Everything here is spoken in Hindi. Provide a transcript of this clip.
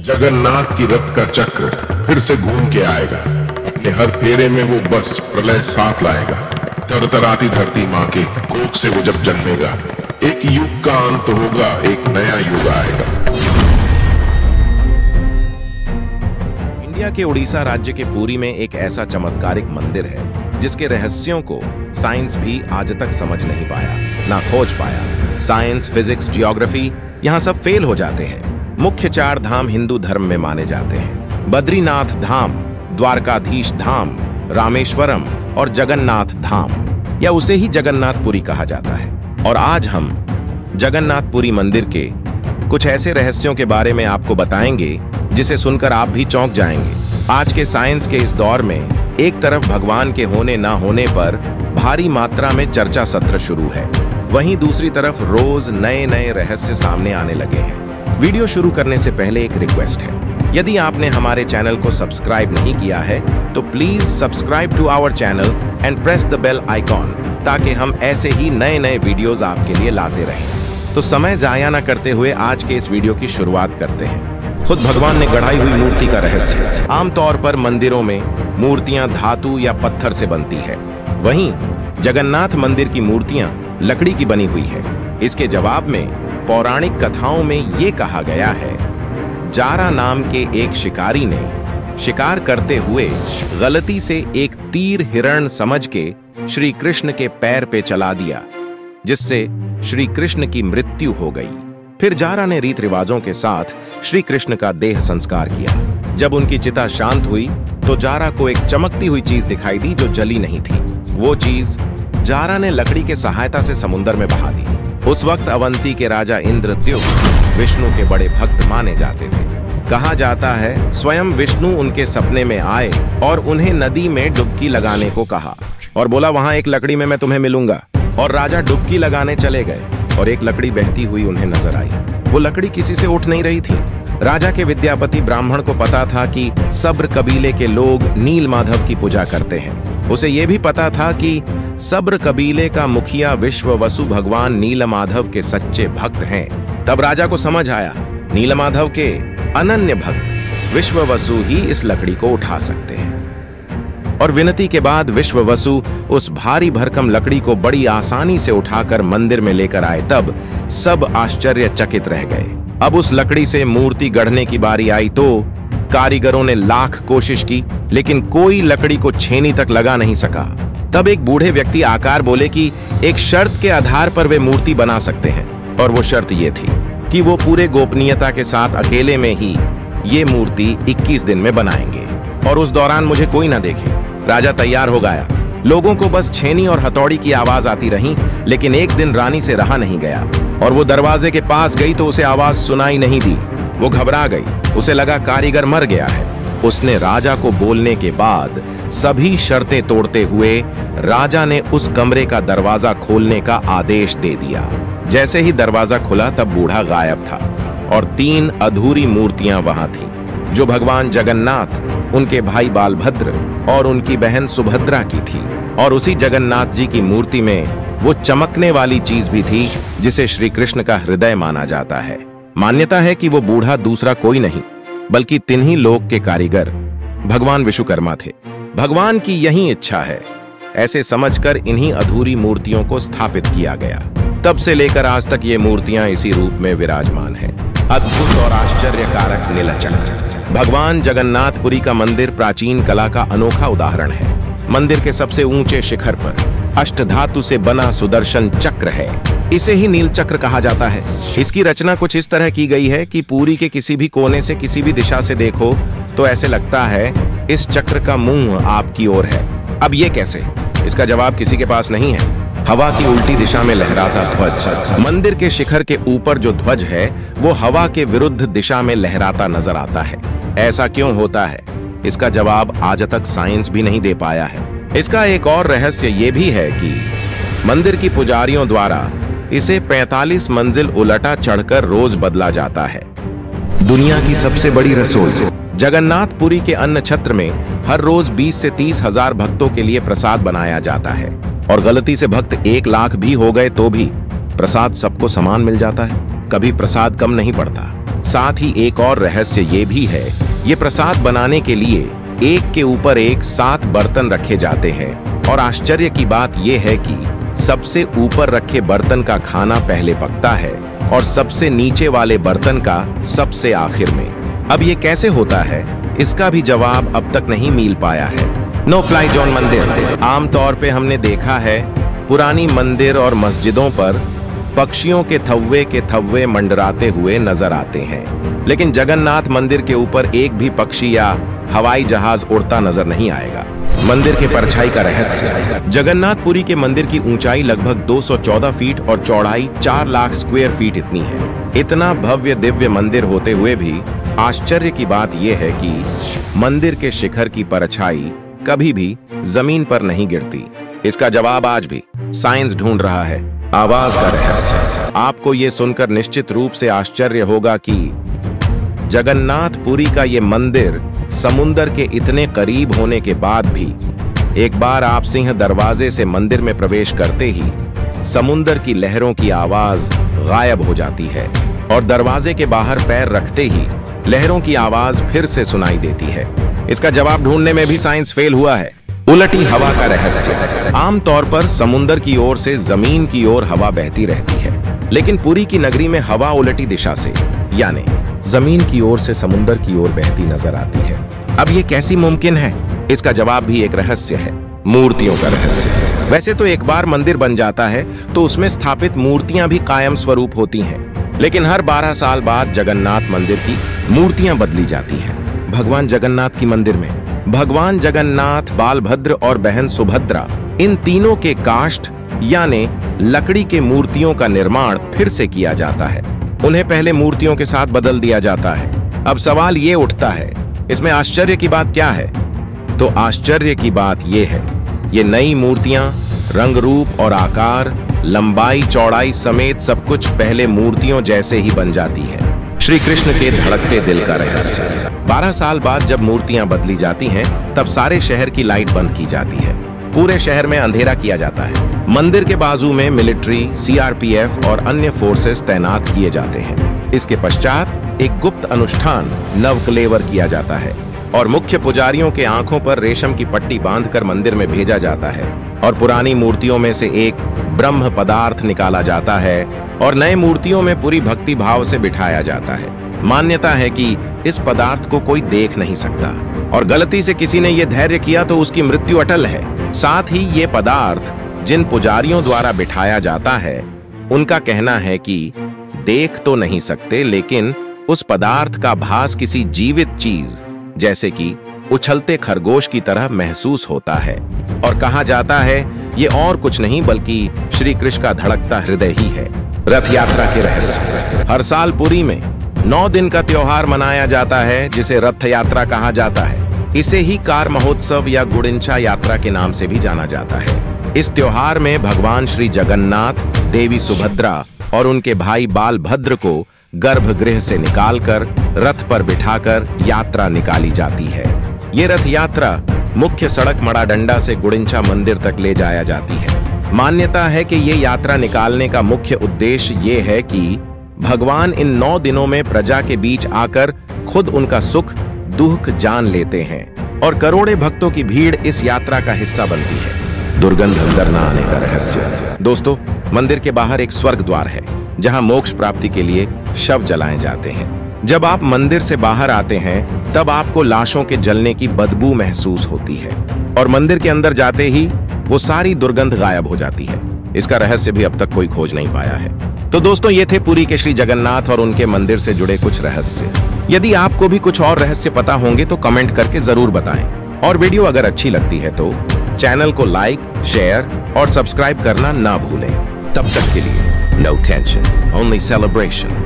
जगन्नाथ की रथ का चक्र फिर से घूम के आएगा। अपने हर फेरे में वो बस प्रलय साथ लाएगा। थरथराती धरती माँ के कोख से वो जब जन्मेगा, एक युग का अंत होगा, एक नया युग आएगा। इंडिया के उड़ीसा राज्य के पुरी में एक ऐसा चमत्कारिक मंदिर है जिसके रहस्यों को साइंस भी आज तक समझ नहीं पाया, ना खोज पाया। साइंस, फिजिक्स, जियोग्राफी यहाँ सब फेल हो जाते हैं। मुख्य 4 धाम हिंदू धर्म में माने जाते हैं: बद्रीनाथ धाम, द्वारकाधीश धाम, रामेश्वरम और जगन्नाथ धाम, या उसे ही जगन्नाथपुरी कहा जाता है। और आज हम जगन्नाथपुरी मंदिर के कुछ ऐसे रहस्यों के बारे में आपको बताएंगे जिसे सुनकर आप भी चौंक जाएंगे। आज के साइंस के इस दौर में एक तरफ भगवान के होने ना होने पर भारी मात्रा में चर्चा सत्र शुरू है, वहीं दूसरी तरफ रोज नए नए रहस्य सामने आने लगे हैं। वीडियो शुरू करने से पहले एक रिक्वेस्ट है, यदि आपने हमारे चैनल को सब्सक्राइब नहीं किया है तो please subscribe to our channel and press the bell icon, ताकि हम ऐसे ही नए नए वीडियोस आपके लिए लाते रहें। तो समय जाया न करते हुए आज के इस वीडियो की शुरुआत करते हैं। खुद भगवान ने गढ़ाई हुई मूर्ति का रहस्य। आमतौर पर मंदिरों में मूर्तियां धातु या पत्थर से बनती है, वहीं जगन्नाथ मंदिर की मूर्तियां लकड़ी की बनी हुई है। इसके जवाब में पौराणिक कथाओं में ये कहा गया है, जारा नाम के एक शिकारी ने शिकार करते हुए गलती से एक तीर हिरण समझ के श्री कृष्ण के पैर पे चला दिया, जिससे श्री कृष्ण की मृत्यु हो गई। फिर जारा ने रीत रिवाजों के साथ श्री कृष्ण का देह संस्कार किया। जब उनकी चिता शांत हुई तो जारा को एक चमकती हुई चीज दिखाई दी जो जली नहीं थी। वो चीज जारा ने लकड़ी के सहायता से समुद्र में बहा दी। उस वक्त अवंती के राजा इंद्रद्युम्न विष्णु के बड़े भक्त माने जाते थे। कहा जाता है स्वयं विष्णु उनके सपने में आए और उन्हें नदी में डुबकी लगाने को कहा और बोला, वहां एक लकड़ी में मैं तुम्हें मिलूंगा। और राजा डुबकी लगाने चले गए और एक लकड़ी बहती हुई उन्हें नजर आई। वो लकड़ी किसी से उठ नहीं रही थी। राजा के विद्यापति ब्राह्मण को पता था कि सब्र कबीले के लोग नील माधव की पूजा करते हैं। उसे यह भी पता था कि सब्र कबीले का मुखिया विश्ववसु भगवान नीलमाधव के सच्चे भक्त हैं। तब राजा को समझ आया, नीलमाधव के अनन्य भक्त विश्ववसु ही इस लकड़ी को उठा सकते हैं। और विनती के बाद विश्ववसु उस भारी भरकम लकड़ी को बड़ी आसानी से उठाकर मंदिर में लेकर आए। तब सब आश्चर्यचकित रह गए। अब उस लकड़ी से मूर्ति गढ़ने की बारी आई तो कारीगरों ने लाख कोशिश की, लेकिन कोई लकड़ी को छेनी तक लगा नहीं सका। तब एक बूढ़े व्यक्ति आकार बोले कि एक शर्त के आधार पर वे मूर्ति बना सकते हैं, और वो शर्त ये थी कि वो पूरे गोपनीयता के साथ अकेले में ही ये मूर्ति 21 दिन में बनाएंगे और उस दौरान मुझे कोई ना देखे। राजा तैयार हो गया। लोगों को बस छेनी और हथौड़ी की आवाज आती रही, लेकिन एक दिन रानी से रहा नहीं गया और वो दरवाजे के पास गई तो उसे आवाज सुनाई नहीं दी। वो घबरा गई। उसे लगा कारीगर मर गया है। उसने राजा को बोलने के बाद सभी शर्तें तोड़ते हुए राजा ने उस कमरे का दरवाजा खोलने का आदेश दे दिया। जैसे ही दरवाजा खुला तब बूढ़ा गायब था और 3 अधूरी मूर्तियां वहां थी, जो भगवान जगन्नाथ, उनके भाई बालभद्र और उनकी बहन सुभद्रा की थी। और उसी जगन्नाथ जी की मूर्ति में वो चमकने वाली चीज भी थी जिसे श्री कृष्ण का हृदय माना जाता है। मान्यता है कि वो बूढ़ा दूसरा कोई नहीं बल्कि तिन्ही लोक के कारीगर भगवान विश्वकर्मा थे। भगवान की यही इच्छा है, ऐसे समझकर इन्हीं अधूरी मूर्तियों को स्थापित किया गया। तब से लेकर आज तक ये मूर्तियां इसी रूप में विराजमान है। अद्भुत और आश्चर्यकारक नीलचक्र। भगवान जगन्नाथपुरी का मंदिर प्राचीन कला का अनोखा उदाहरण है। मंदिर के सबसे ऊंचे शिखर पर अष्टधातु से बना सुदर्शन चक्र है। इसे ही नील चक्र कहा जाता है। इसकी रचना कुछ इस तरह की गई है कि पुरी के किसी भी कोने से किसी भी दिशा से देखो तो ऐसे लगता है इस चक्र का मुंह आपकी ओर है। अब ये कैसे? इसका जवाब किसी के पास नहीं है। हवा की उल्टी दिशा में लहराता ध्वज। मंदिर के शिखर के ऊपर जो ध्वज है वो हवा के विरुद्ध दिशा में लहराता नजर आता है। ऐसा क्यों होता है? इसका जवाब आज तक साइंस भी नहीं दे पाया है। इसका एक और रहस्य ये भी है कि मंदिर की पुजारियों द्वारा इसे 45 मंजिल उलटा चढ़कर रोज बदला जाता है। दुनिया की सबसे बड़ी रसोई। जगन्नाथपुरी के अन्न छत्र में हर रोज 20 से 30 हजार भक्तों के लिए प्रसाद बनाया जाता है और गलती से भक्त 1 लाख भी हो गए तो भी प्रसाद सबको समान मिल जाता है। कभी प्रसाद कम नहीं पड़ता। साथ ही एक और रहस्य ये भी है, ये प्रसाद बनाने के लिए एक के ऊपर एक 7 बर्तन रखे जाते हैं और आश्चर्य की बात यह है कि सबसे ऊपर रखे बर्तन का खाना पहले पकता है और सबसे नीचे वाले बर्तन का सबसे आखिर में। अब ये कैसे होता है, इसका भी जवाब अब तक नहीं मिल पाया है। नो फ्लाई जोन मंदिर। आमतौर पे हमने देखा है पुरानी मंदिर और मस्जिदों पर पक्षियों के थव्वे मंडराते हुए नजर आते हैं, लेकिन जगन्नाथ मंदिर के ऊपर एक भी पक्षी या हवाई जहाज उड़ता नजर नहीं आएगा। मंदिर के परछाई का रहस्य। जगन्नाथपुरी के मंदिर की ऊंचाई लगभग 214 फीट और चौड़ाई 4 लाख स्क्वायर फीट इतनी है। इतना भव्य दिव्य मंदिर होते हुए भी आश्चर्य की बात यह है कि मंदिर के शिखर की परछाई कभी भी जमीन पर नहीं गिरती। इसका जवाब आज भी साइंस ढूंढ रहा है। आवाज का रहस्य। आपको यह सुनकर निश्चित रूप से आश्चर्य होगा कि जगन्नाथपुरी का यह मंदिर समुंदर के इतने करीब होने के बाद भी एक बार आप सिंह दरवाजे से मंदिर में प्रवेश करते ही समुंदर की लहरों की आवाज गायब हो जाती है और दरवाजे के बाहर पैर रखते ही लहरों की आवाज फिर से सुनाई देती है। इसका जवाब ढूंढने में भी साइंस फेल हुआ है। उलटी हवा का रहस्य। आमतौर पर समुंदर की ओर से जमीन की ओर हवा बहती रहती है, लेकिन पुरी की नगरी में हवा उलटी दिशा से यानी जमीन की ओर से समुंदर की ओर बहती नजर आती है। अब ये कैसी मुमकिन है, इसका जवाब भी एक रहस्य है। मूर्तियों का रहस्य। वैसे तो एक बार मंदिर बन जाता है तो उसमें स्थापित मूर्तियां भी कायम स्वरूप होती हैं, लेकिन हर 12 साल बाद जगन्नाथ मंदिर की मूर्तियां बदली जाती हैं। भगवान जगन्नाथ की मंदिर में भगवान जगन्नाथ, बालभद्र और बहन सुभद्रा, इन तीनों के काष्ठ यानी लकड़ी के मूर्तियों का निर्माण फिर से किया जाता है। उन्हें पहले मूर्तियों के साथ बदल दिया जाता है। अब सवाल ये उठता है, इसमें आश्चर्य की बात क्या है? तो आश्चर्य की बात यह है, ये नई मूर्तियां रंग, रूप और आकार, लंबाई, चौड़ाई समेत सब कुछ पहले मूर्तियों जैसे ही बन जाती है। श्री कृष्ण के धड़कते दिल का रहस्य। 12 साल बाद जब मूर्तियां बदली जाती हैं, तब सारे शहर की लाइट बंद की जाती है। पूरे शहर में अंधेरा किया जाता है। मंदिर के बाजू में मिलिट्री, सीआरपीएफ और अन्य फोर्सेस तैनात किए जाते हैं। इसके पश्चात एक गुप्त अनुष्ठान नवकलेवर किया जाता है और मुख्य पुजारियों के आंखों पर रेशम की पट्टी बांधकर मंदिर में भेजा जाता है और पुरानी मूर्तियों में से एक ब्रह्म पदार्थ निकाला जाता है और नए मूर्तियों में पूरी भक्ति भाव से बिठाया जाता है। मान्यता है कि इस पदार्थ को कोई देख नहीं सकता और गलती से किसी ने यह धैर्य किया तो उसकी मृत्यु अटल है। साथ ही ये पदार्थ जिन पुजारियों द्वारा बिठाया जाता है, उनका कहना है कि देख तो नहीं सकते, लेकिन उस पदार्थ का भास किसी जीवित चीज जैसे कि उछलते खरगोश की तरह महसूस होता है और कहा जाता है ये और कुछ नहीं बल्कि श्री कृष्ण का धड़कता हृदय ही है। रथ यात्रा के रहस्य। हर साल पुरी में 9 दिन का त्योहार मनाया जाता है जिसे रथ यात्रा कहा जाता है। इसे ही कार महोत्सव या गुड़िंचा यात्रा के नाम से भी जाना जाता है। इस त्योहार में भगवान श्री जगन्नाथ, देवी सुभद्रा और उनके भाई बालभद्र को गर्भगृह से निकालकर रथ पर बिठाकर यात्रा निकाली जाती है। ये रथ यात्रा मुख्य सड़क मड़ाडंडा से गुड़िंचा मंदिर तक ले जाया जाती है। मान्यता है कि ये यात्रा निकालने का मुख्य उद्देश्य ये है कि भगवान इन 9 दिनों में प्रजा के बीच आकर खुद उनका सुख दुख जान लेते हैं और करोड़ों भक्तों की भीड़ इस यात्रा का हिस्सा बनती है। दुर्गंध अंदर न आने का रहस्य। दोस्तों, मंदिर के बाहर एक स्वर्ग द्वार है जहां मोक्ष प्राप्ति के लिए शव जलाए जाते हैं। जब आप मंदिर से बाहर आते हैं तब आपको लाशों के जलने की बदबू महसूस होती है और मंदिर के अंदर जाते ही वो सारी दुर्गंध गायब हो जाती है। इसका रहस्य भी अब तक कोई खोज नहीं पाया है। तो दोस्तों, ये थे पुरी के श्री जगन्नाथ और उनके मंदिर से जुड़े कुछ रहस्य। यदि आपको भी कुछ और रहस्य पता होंगे तो कमेंट करके जरूर बताएं और वीडियो अगर अच्छी लगती है तो चैनल को लाइक, शेयर और सब्सक्राइब करना ना भूलें। तब तक के लिए नो टेंशन, ओनली सेलिब्रेशन।